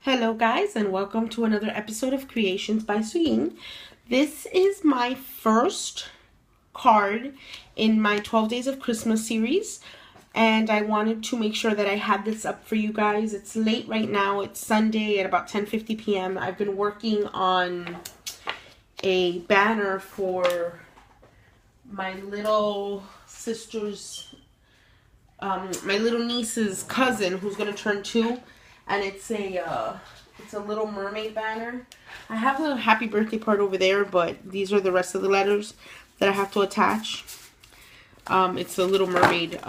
Hello guys, and welcome to another episode of Creations by Suying. This is my first card in my 12 Days of Christmas series, and I wanted to make sure that I had this up for you guys. It's late right now. It's Sunday at about 10:50 p.m. I've been working on a banner for my little sister's, my little niece's cousin who's going to turn 2. And it's a Little Mermaid banner. I have the happy birthday part over there, but these are the rest of the letters that I have to attach. It's a Little Mermaid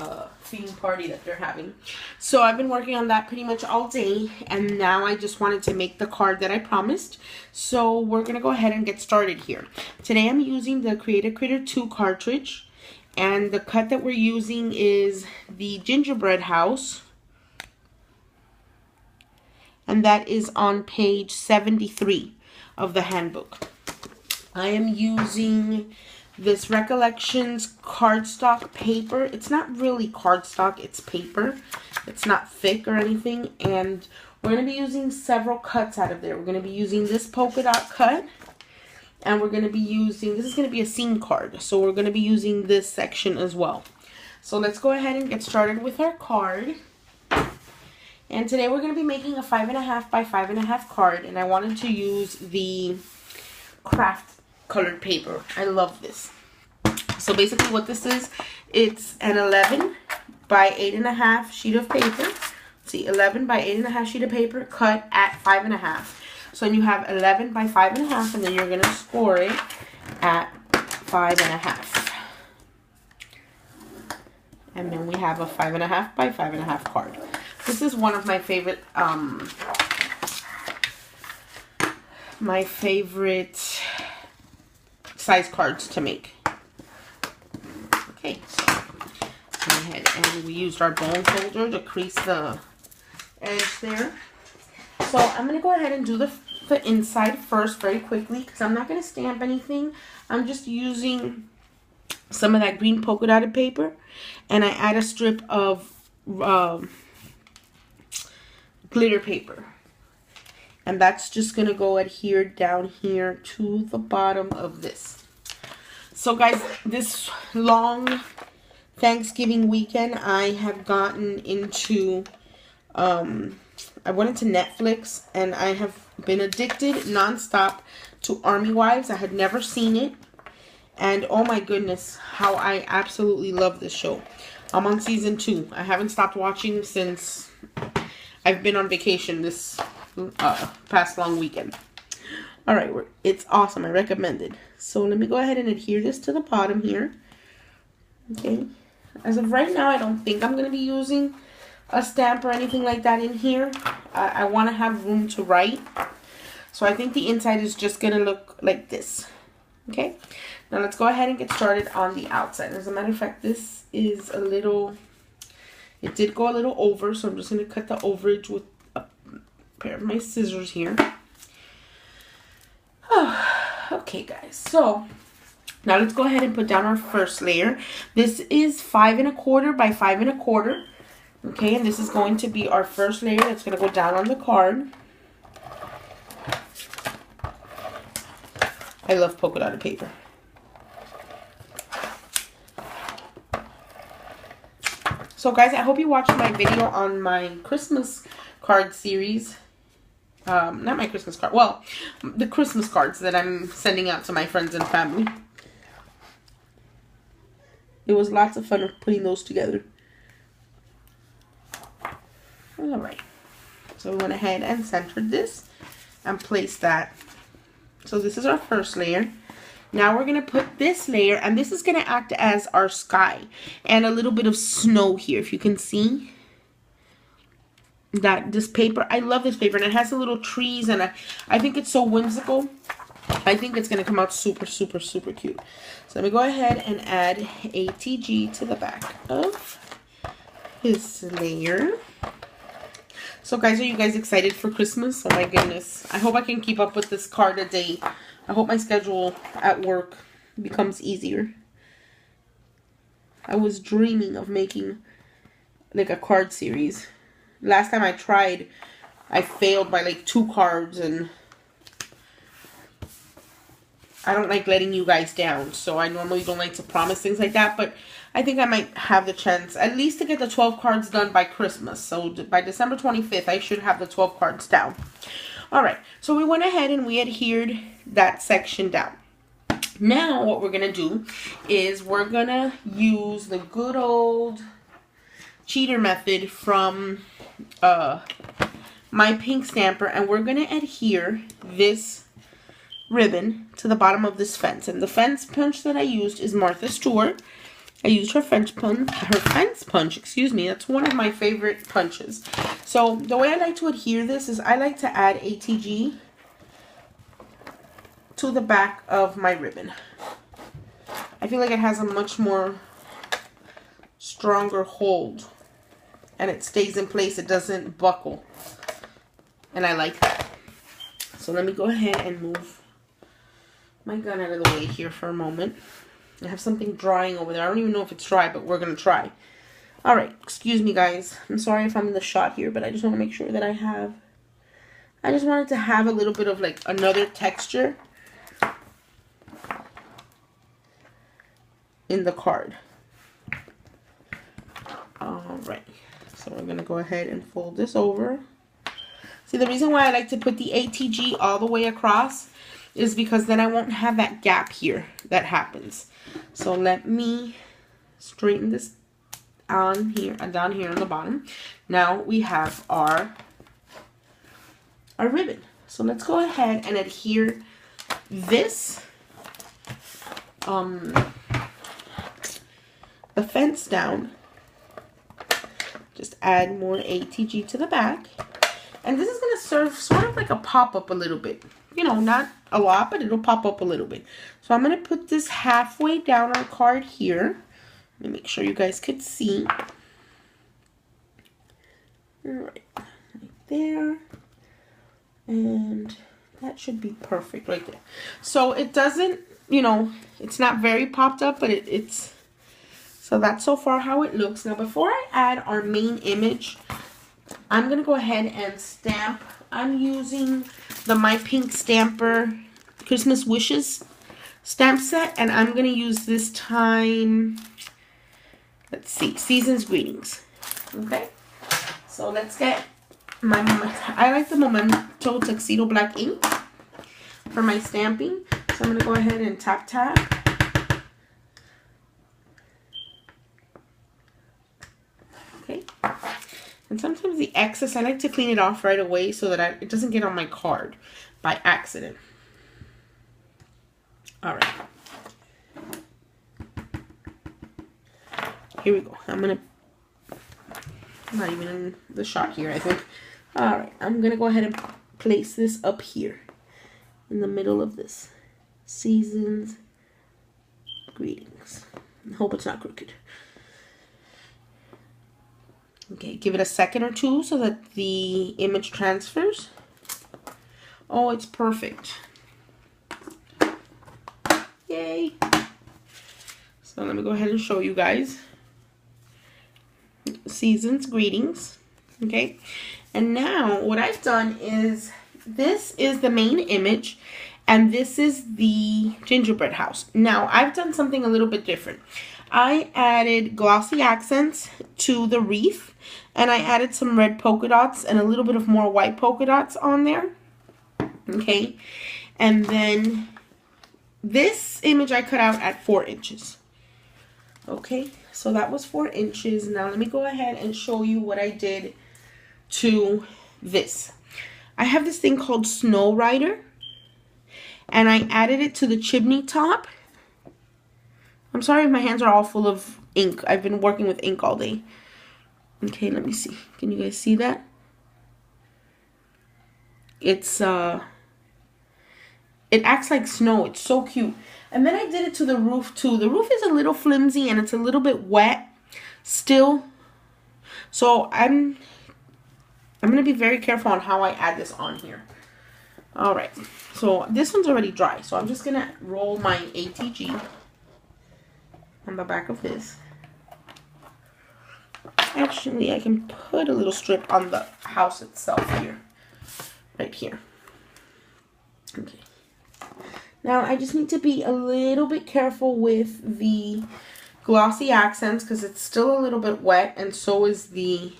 theme party that they're having. So I've been working on that pretty much all day, and now I just wanted to make the card that I promised. So we're going to go ahead and get started here. Today I'm using the Create a Critter 2 cartridge, and the cut that we're using is the Gingerbread House. And that is on page 73 of the handbook. I am using this Recollections cardstock paper. It's not really cardstock, it's paper. It's not thick or anything. And we're going to be using several cuts out of there. We're going to be using this polka dot cut. And we're going to be using, this is going to be a scene card. So we're going to be using this section as well. So let's go ahead and get started with our card. And today we're going to be making a 5.5 by 5.5 card, and I wanted to use the craft colored paper. I love this. So basically what this is, it's an 11 by 8.5 sheet of paper. See, 11 by 8.5 sheet of paper cut at 5.5. So you have 11 by 5.5, and then you're going to score it at 5.5. And then we have a 5.5 by 5.5 card. This is one of my favorite, size cards to make. Okay, so go ahead and we used our bone folder to crease the edge there. So I'm going to go ahead and do the inside first very quickly because I'm not going to stamp anything. I'm just using some of that green polka dotted paper, and I add a strip of glitter paper, and that's just gonna go adhere down here to the bottom of this. So guys, this long Thanksgiving weekend I have gotten into I went into Netflix, and I have been addicted nonstop to Army Wives. I had never seen it, and oh my goodness, how I absolutely love this show. I'm on season 2. I haven't stopped watching since I've been on vacation this past long weekend. Alright, it's awesome. I recommend it. So let me go ahead and adhere this to the bottom here. Okay. As of right now, I don't think I'm going to be using a stamp or anything like that in here. I want to have room to write. So I think the inside is just going to look like this. Okay. Now let's go ahead and get started on the outside. As a matter of fact, this is a little... It did go a little over, so I'm just going to cut the overage with a pair of my scissors here. Okay, guys. So, now let's go ahead and put down our first layer. This is 5.25 by 5.25. Okay, and this is going to be our first layer that's going to go down on the card. I love polka dotted paper. So guys, I hope you watched my video on my Christmas card series. Not my Christmas card. Well, the Christmas cards that I'm sending out to my friends and family. It was lots of fun putting those together. Alright. So we went ahead and centered this and placed that. So this is our first layer. Now we're going to put this layer, and this is going to act as our sky and a little bit of snow here. If you can see that, this paper, I love this paper, and it has the little trees, and I think it's so whimsical. I think it's going to come out super, super, super cute. So let me go ahead and add ATG to the back of this layer. So guys, are you guys excited for Christmas? Oh my goodness. I hope I can keep up with this card a day. I hope my schedule at work becomes easier. I was dreaming of making like a card series. Last time I tried, I failed by like 2 cards, and I don't like letting you guys down. So I normally don't like to promise things like that, but I think I might have the chance at least to get the 12 cards done by Christmas. So by December 25th, I should have the 12 cards down. All right, so we went ahead and we adhered that section down. Now what we're going to do is we're going to use the good old cheater method from My Pink Stamper, and we're going to adhere this ribbon to the bottom of this fence. And the fence punch that I used is Martha Stewart. I used her fence punch, excuse me. That's one of my favorite punches. So the way I like to adhere this is I like to add ATG to the back of my ribbon. I feel like it has a much more stronger hold, and it stays in place. It doesn't buckle, and I like that. So let me go ahead and move my gun out of the way here for a moment. I have something drying over there. I don't even know if it's dry, but we're going to try. Alright, excuse me guys. I'm sorry if I'm in the shot here, but I just want to make sure that I just wanted to have a little bit of like another texture in the card. Alright, so we're going to go ahead and fold this over. See, the reason why I like to put the ATG all the way across is because then I won't have that gap here that happens. So let me straighten this on here and down here on the bottom. Now we have our ribbon. So let's go ahead and adhere this the fence down. Just add more ATG to the back. And this is going to serve sort of like a pop-up a little bit. You know, not a lot, but it'll pop up a little bit. So I'm going to put this halfway down our card here. Let me make sure you guys could see. Right there. And that should be perfect right there. So it doesn't, you know, it's not very popped up, but it's... So that's so far how it looks. Now before I add our main image, I'm going to go ahead and stamp. I'm using the My Pink Stamper Christmas Wishes stamp set, and I'm going to use this time, let's see, Season's Greetings. Okay, so let's get my, I like the Memento Tuxedo Black ink for my stamping. So I'm going to go ahead and tap. Okay. And sometimes the excess, I like to clean it off right away so that it doesn't get on my card by accident. Alright. Here we go. I'm not even in the shot here, I think. Alright, I'm going to go ahead and place this up here in the middle of this. Season's Greetings. I hope it's not crooked. Okay, give it a second or two so that the image transfers. Oh, it's perfect. Yay. So let me go ahead and show you guys. Season's Greetings. Okay, and now what I've done is, this is the main image and this is the gingerbread house. Now I've done something a little bit different. I added glossy accents to the wreath, and I added some red polka dots and a little bit of more white polka dots on there. Okay, and then this image I cut out at 4 inches. Okay, so that was 4 inches. Now let me go ahead and show you what I did to this. I have this thing called Snow Rider, and I added it to the chimney top. I'm sorry if my hands are all full of ink. I've been working with ink all day. Okay, let me see. Can you guys see that? It's, it acts like snow. It's so cute. And then I did it to the roof too. The roof is a little flimsy and it's a little bit wet still. So I'm going to be very careful on how I add this on here. Alright, so this one's already dry. So I'm just going to roll my ATG on the back of this. Actually, I can put a little strip on the house itself here. right here. Okay. Now I just need to be a little bit careful with the glossy accents because it's still a little bit wet, and so is the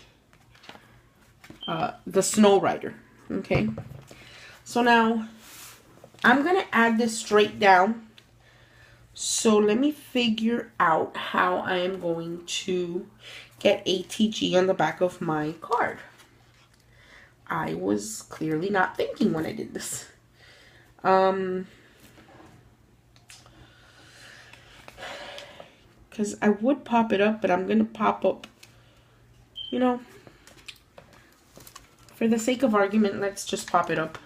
Snow Rider. Okay. So now I'm gonna add this straight down. So let me figure out how I am going to get ATG on the back of my card. I was clearly not thinking when I did this. Because I would pop it up, but I'm going to pop up, you know, for the sake of argument, let's just pop it up.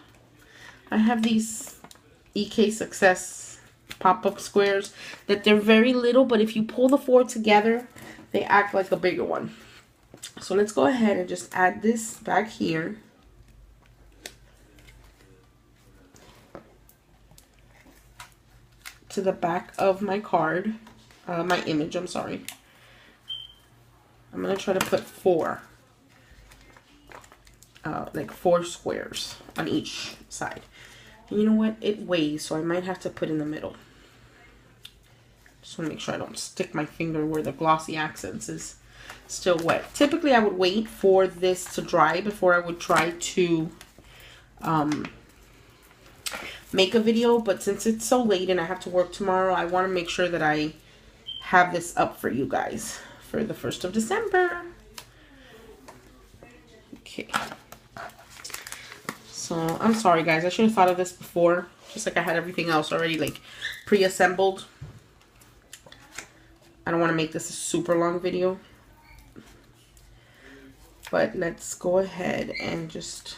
I have these EK Success pop-up squares that they're very little, but if you pull the 4 together, they act like a bigger one. So let's go ahead and just add this back here. To the back of my card. My image, I'm sorry. I'm going to try to put 4. Like 4 squares on each side. And you know what? It weighs, so I might have to put in the middle. Just want to make sure I don't stick my finger where the glossy accents is still wet. Typically, I would wait for this to dry before I would try to make a video. But since it's so late and I have to work tomorrow, I want to make sure that I have this up for you guys for the 1st of December. Okay. So, I'm sorry guys. I should have thought of this before. Just like I had everything else already like pre-assembled. I don't want to make this a super long video. But let's go ahead and just...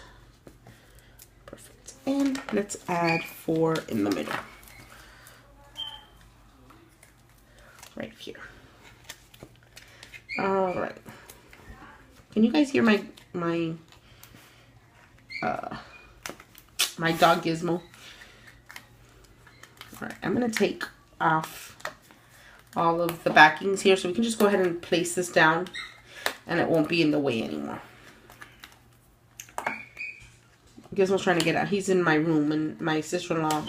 Perfect. And let's add 4 in the middle. Right here. Alright. Can you guys hear my dog Gizmo? Alright, I'm going to take off all of the backings here so we can just go ahead and place this down and it won't be in the way anymore. Gizmo's trying to get out. He's in my room and my sister-in-law,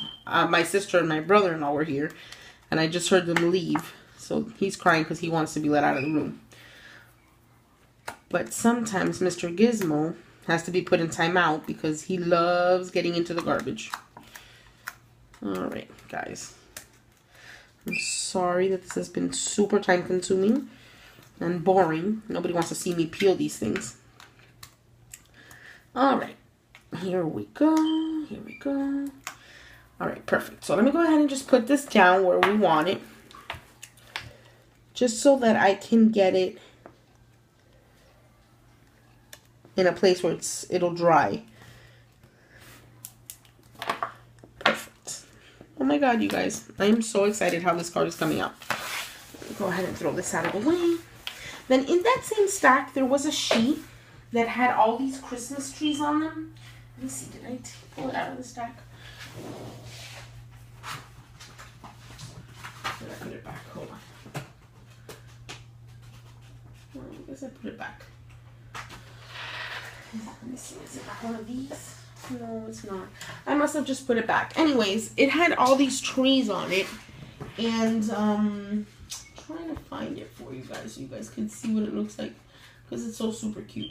my sister and my brother-in-law were here and I just heard them leave. So he's crying because he wants to be let out of the room. But sometimes Mr. Gizmo has to be put in timeout because he loves getting into the garbage. Alright, guys. I'm sorry that this has been super time consuming and boring. Nobody wants to see me peel these things. Alright. Here we go. Here we go. Alright, perfect. So let me go ahead and just put this down where we want it. Just so that I can get it in a place where it'll dry. Perfect. Oh my god, you guys. I am so excited how this card is coming out. Go ahead and throw this out of the way. Then in that same stack, there was a sheet that had all these Christmas trees on them. Let me see, did I pull it out of the stack? Did I put it back? Hold on. Well, I guess I put it back. Let me see, is it one of these? No, it's not. I must have just put it back. Anyways, it had all these trees on it. And, I'm trying to find it for you guys so you guys can see what it looks like. Because it's so super cute.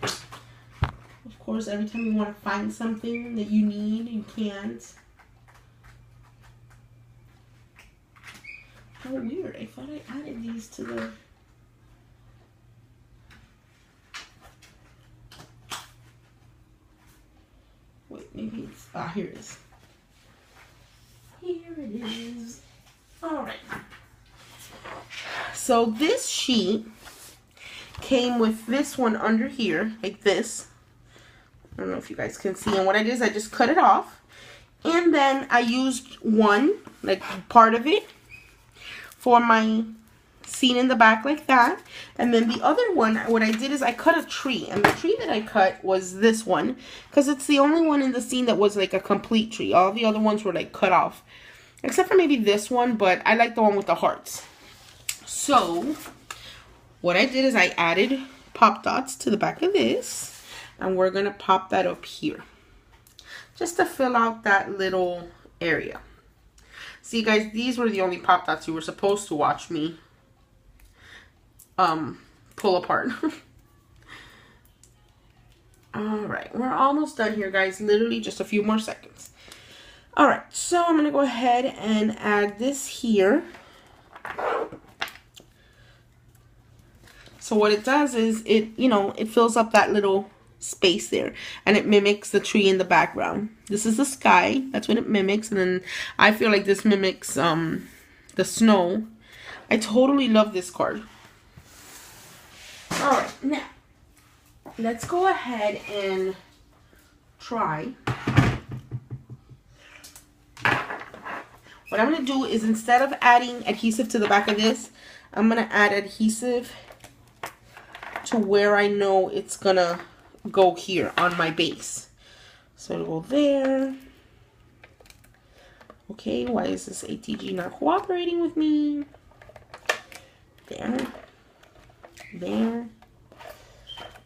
Of course, every time you want to find something that you need, you can't. How weird. I thought I added these to the... Wait, maybe it's... Ah, here it is. Here it is. Alright. So this sheet came with this one under here, like this. I don't know if you guys can see. And what I did is I just cut it off. And then I used one, like part of it, for my scene in the back like that. And then the other one, what I did is I cut a tree. And the tree that I cut was this one. Because it's the only one in the scene that was like a complete tree. All the other ones were like cut off. Except for maybe this one, but I like the one with the hearts. So, what I did is I added pop dots to the back of this, and we're gonna pop that up here just to fill out that little area. See guys, these were the only pop dots you were supposed to watch me pull apart. Alright, we're almost done here guys, literally just a few more seconds. Alright, so I'm gonna go ahead and add this here. So what it does is it, you know, it fills up that little space there, and it mimics the tree in the background. This is the sky, that's what it mimics, and then I feel like this mimics the snow. I totally love this card. Alright, now let's go ahead and try. What I'm going to do is, instead of adding adhesive to the back of this, I'm going to add adhesive to where I know it's going to go here on my base. So it'll go there. Okay, why is this ATG not cooperating with me? There. There.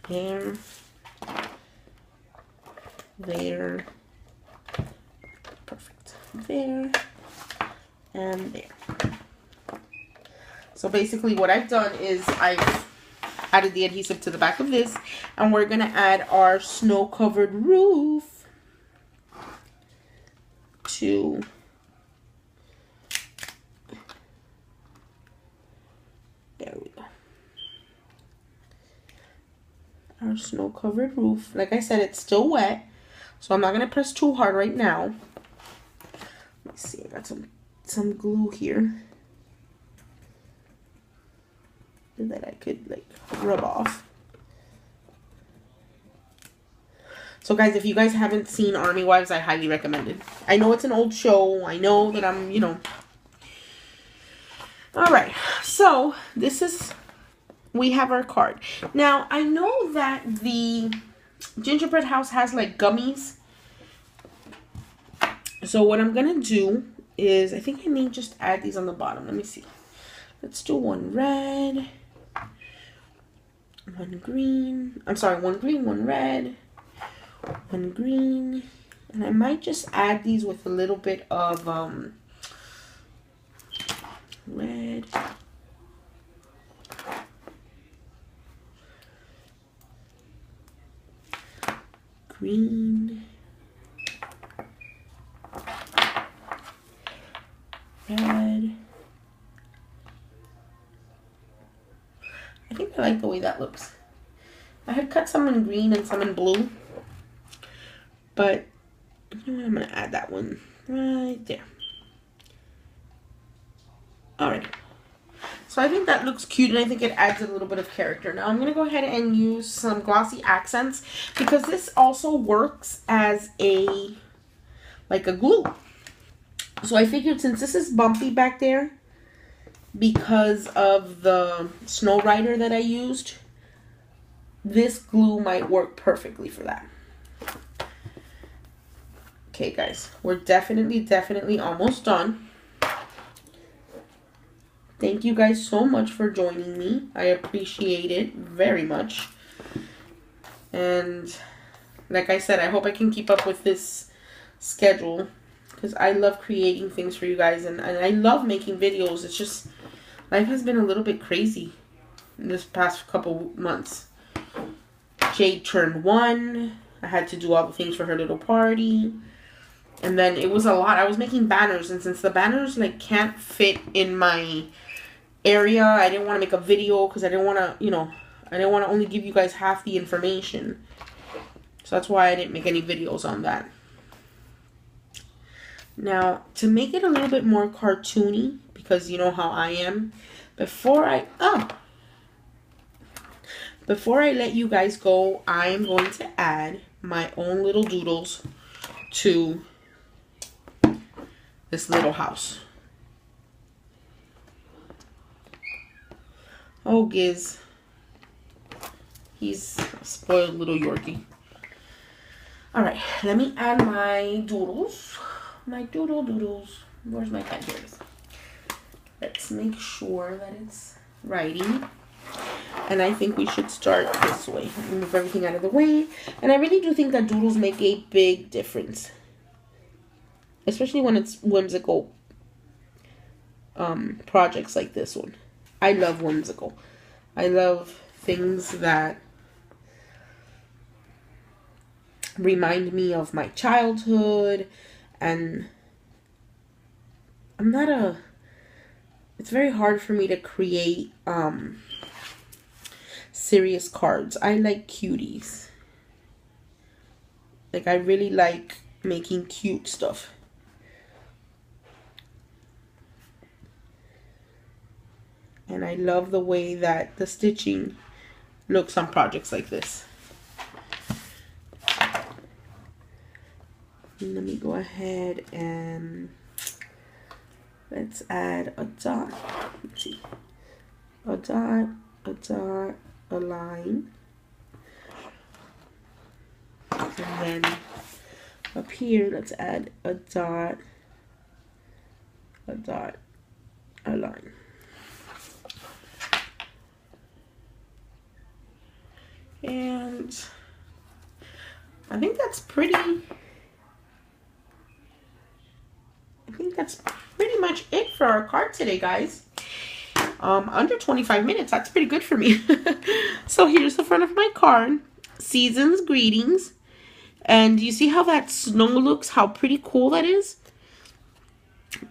There. There. Perfect. There. And there. So basically what I've done is I've added the adhesive to the back of this, and we're going to add our snow-covered roof to there we go. Our snow-covered roof. Like I said, it's still wet, so I'm not going to press too hard right now. Let me see, I got some glue here that I could like rub off. So guys, if you guys haven't seen Army Wives, I highly recommend it. I know it's an old show. I know that I'm, you know. Alright, so this is, we have our card. Now, I know that the gingerbread house has like gummies. So what I'm going to do is, I think I may just add these on the bottom. Let me see. Let's do one red. One green. I'm sorry, one green, one red. One green. And I might just add these with a little bit of red. Green. Red. I think I like the way that looks. I had cut some in green and some in blue, but you know what, I'm going to add that one right there. Alright. So I think that looks cute, and I think it adds a little bit of character. Now I'm going to go ahead and use some glossy accents, because this also works as a, like a glue. So I figured, since this is bumpy back there because of the Snow Rider that I used, this glue might work perfectly for that. Okay guys, we're definitely almost done. Thank you guys so much for joining me. I appreciate it very much. And like I said, I hope I can keep up with this schedule, because I love creating things for you guys, and I love making videos. It's just, life has been a little bit crazy in this past couple months. Jade turned 1. I had to do all the things for her little party. And then it was a lot. I was making banners, and since the banners like can't fit in my area, I didn't want to make a video, because I didn't want to, you know, I didn't want to only give you guys half the information. So that's why I didn't make any videos on that. Now, to make it a little bit more cartoony, because you know how I am, before I let you guys go, I am going to add my own little doodles to this little house. Oh, Giz. He's a spoiled little Yorkie. Alright, let me add my doodles. My doodles. Where's my pen? Here it is. Let's make sure that it's writing. And I think we should start this way. Move everything out of the way. And I really do think that doodles make a big difference. Especially when it's whimsical projects like this one. I love whimsical. I love things that remind me of my childhood. And it's very hard for me to create serious cards. I like cuties. Like, I really like making cute stuff. And I love the way that the stitching looks on projects like this. Let me go ahead and let's add a dot. Let's see. A dot, a line. And then up here, let's add a dot, a line. And I think that's pretty much it for our card today, guys. Under 25 minutes, that's pretty good for me. So here's the front of my card. Season's greetings. And you see how that snow looks, how pretty cool that is?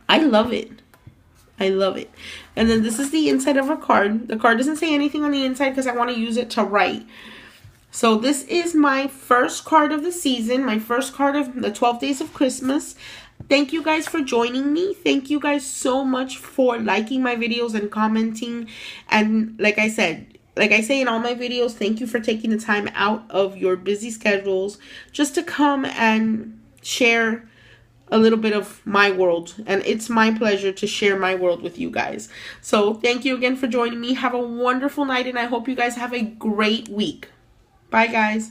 I love it. I love it. And then this is the inside of our card. The card doesn't say anything on the inside because I want to use it to write. So this is my first card of the season, my first card of the 12 days of Christmas. Thank you guys for joining me. Thank you guys so much for liking my videos and commenting. And like I say in all my videos, thank you for taking the time out of your busy schedules just to come and share a little bit of my world. And it's my pleasure to share my world with you guys. So thank you again for joining me. Have a wonderful night, and I hope you guys have a great week. Bye, guys.